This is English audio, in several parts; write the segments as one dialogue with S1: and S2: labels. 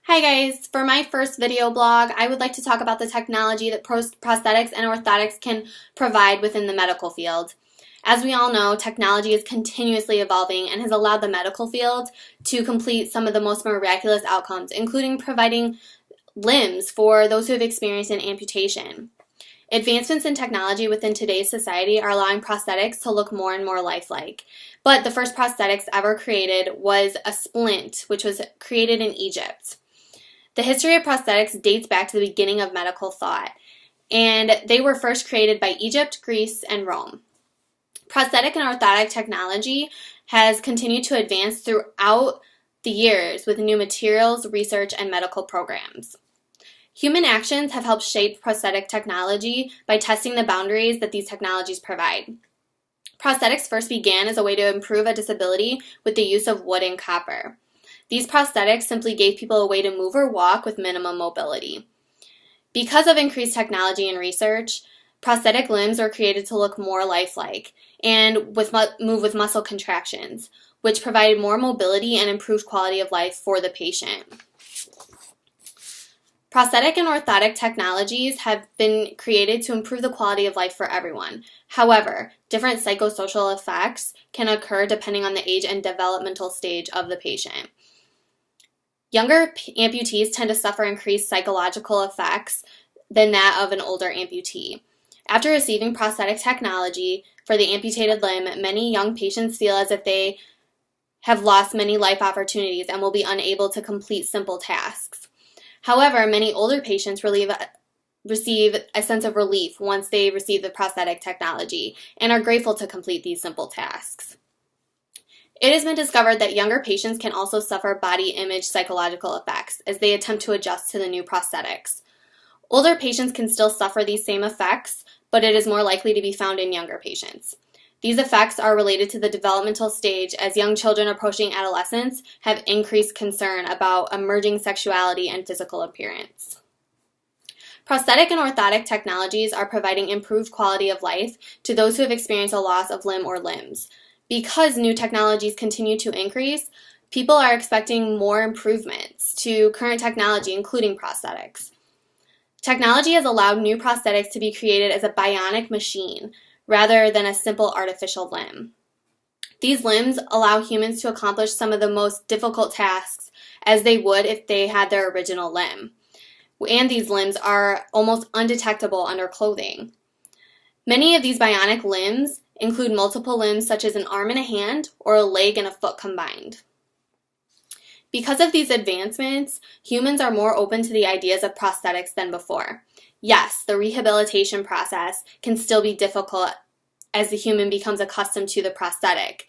S1: Hi guys, for my first video blog, I would like to talk about the technology that prosthetics and orthotics can provide within the medical field. As we all know, technology is continuously evolving and has allowed the medical field to complete some of the most miraculous outcomes, including providing limbs for those who have experienced an amputation. Advancements in technology within today's society are allowing prosthetics to look more and more lifelike. But the first prosthetics ever created was a splint, which was created in Egypt. The history of prosthetics dates back to the beginning of medical thought, and they were first created by Egypt, Greece, and Rome. Prosthetic and orthotic technology has continued to advance throughout the years with new materials, research, and medical programs. Human actions have helped shape prosthetic technology by testing the boundaries that these technologies provide. Prosthetics first began as a way to improve a disability with the use of wood and copper. These prosthetics simply gave people a way to move or walk with minimum mobility. Because of increased technology and research, prosthetic limbs were created to look more lifelike and move with muscle contractions, which provided more mobility and improved quality of life for the patient. Prosthetic and orthotic technologies have been created to improve the quality of life for everyone. However, different psychosocial effects can occur depending on the age and developmental stage of the patient. Younger amputees tend to suffer increased psychological effects than that of an older amputee. After receiving prosthetic technology for the amputated limb, many young patients feel as if they have lost many life opportunities and will be unable to complete simple tasks. However, many older patients receive a sense of relief once they receive the prosthetic technology and are grateful to complete these simple tasks. It has been discovered that younger patients can also suffer body image psychological effects as they attempt to adjust to the new prosthetics. Older patients can still suffer these same effects, but it is more likely to be found in younger patients. These effects are related to the developmental stage, as young children approaching adolescence have increased concern about emerging sexuality and physical appearance. Prosthetic and orthotic technologies are providing improved quality of life to those who have experienced a loss of limb or limbs. Because new technologies continue to increase, people are expecting more improvements to current technology, including prosthetics. Technology has allowed new prosthetics to be created as a bionic machine rather than a simple artificial limb. These limbs allow humans to accomplish some of the most difficult tasks as they would if they had their original limb. And these limbs are almost undetectable under clothing. Many of these bionic limbs include multiple limbs such as an arm and a hand or a leg and a foot combined. Because of these advancements, humans are more open to the ideas of prosthetics than before. Yes, the rehabilitation process can still be difficult as the human becomes accustomed to the prosthetic,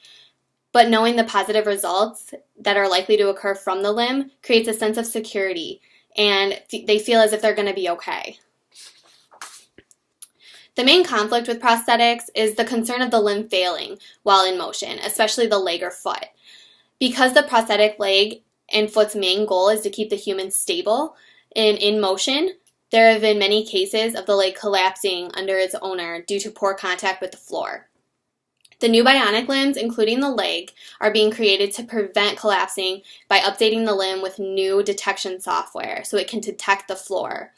S1: but knowing the positive results that are likely to occur from the limb creates a sense of security, and they feel as if they're going to be okay. The main conflict with prosthetics is the concern of the limb failing while in motion, especially the leg or foot. Because the prosthetic leg and foot's main goal is to keep the human stable and in motion, there have been many cases of the leg collapsing under its owner due to poor contact with the floor. The new bionic limbs, including the leg, are being created to prevent collapsing by updating the limb with new detection software so it can detect the floor.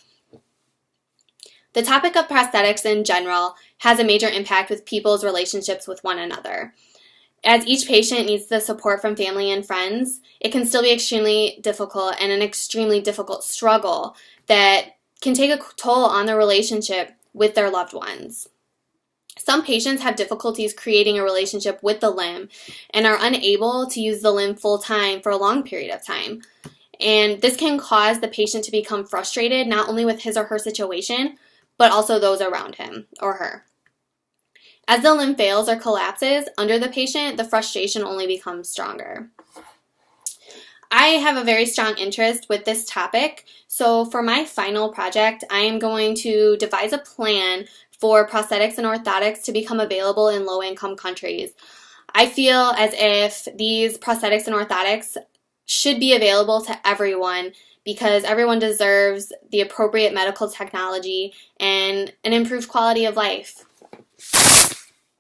S1: The topic of prosthetics in general has a major impact with people's relationships with one another. As each patient needs the support from family and friends, it can still be extremely difficult and an extremely difficult struggle that can take a toll on their relationship with their loved ones. Some patients have difficulties creating a relationship with the limb and are unable to use the limb full time for a long period of time. And this can cause the patient to become frustrated not only with his or her situation, but also those around him or her. As the limb fails or collapses under the patient, the frustration only becomes stronger. I have a very strong interest with this topic, so for my final project, I am going to devise a plan for prosthetics and orthotics to become available in low-income countries. I feel as if these prosthetics and orthotics should be available to everyone because everyone deserves the appropriate medical technology and an improved quality of life.